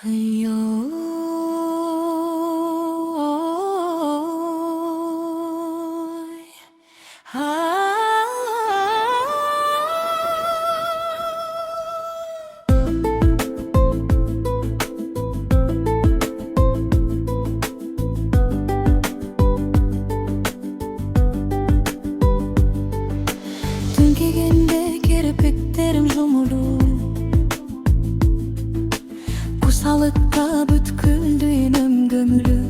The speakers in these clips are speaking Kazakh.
Dün kegende kirpiklerim jumulu, Kusalıkta bütkül düğünüm gömülü.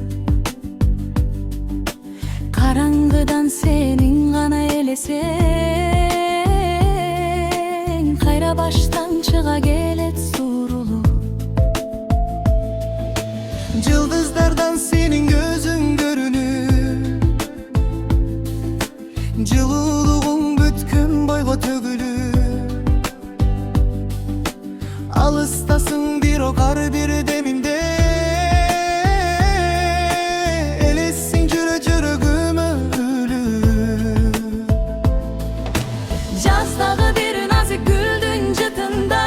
Karangıdan senin gana elesen, Kayra baştan çığa gelet surulu. Yıldızlardan senin gözün görünür, Cıluluğun bütkün boyga tөгülür. Alıstasın bir okar bir deminde, Elesin cürügüm ölür. Жаздағы bir nazik güldün jıtınday,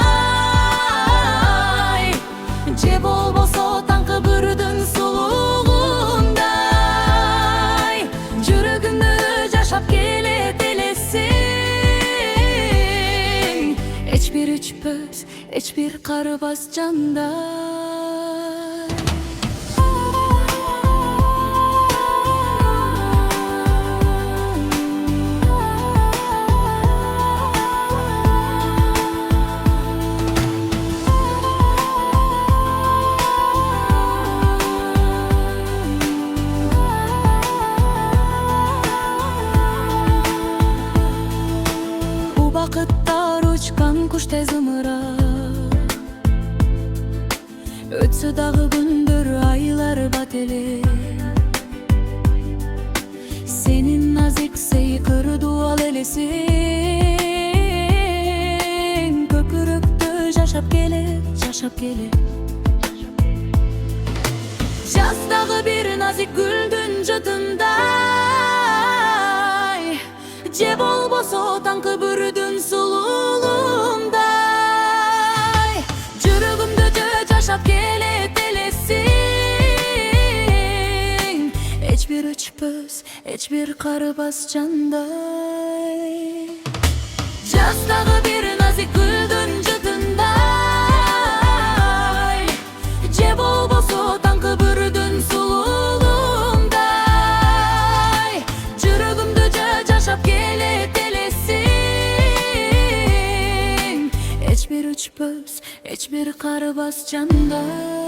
Je bolboso tаңкы бүрдүн сулугундай. Жүрөгүмдө жашап келет элесиң, Эчбир үчпөс, эчбир карыбас жандай. Бакыттар учкан куштай зымырап, Өтсө дагы күндөр, айлар бат эле. Сенин назик сейкыр дуал элесиң, Көкүрөктө жашап келет, жашап келет. Жаздагы бир назик гүлдүн жытындай, Же болбосо таңкы бүрдүн сулуулундай. Жүрөгүмдө жашап келет элесиң, Эчбир өчпөс, эчбир карыбас жандай. Жаздагы бир назик гүлдүн жытындай, Же болбосо таңкы бүрдүн сулуулундай. Жүрөгүмдө жашап келет элесиң, Эчбир үчпөс, эчбир карыбас жандай.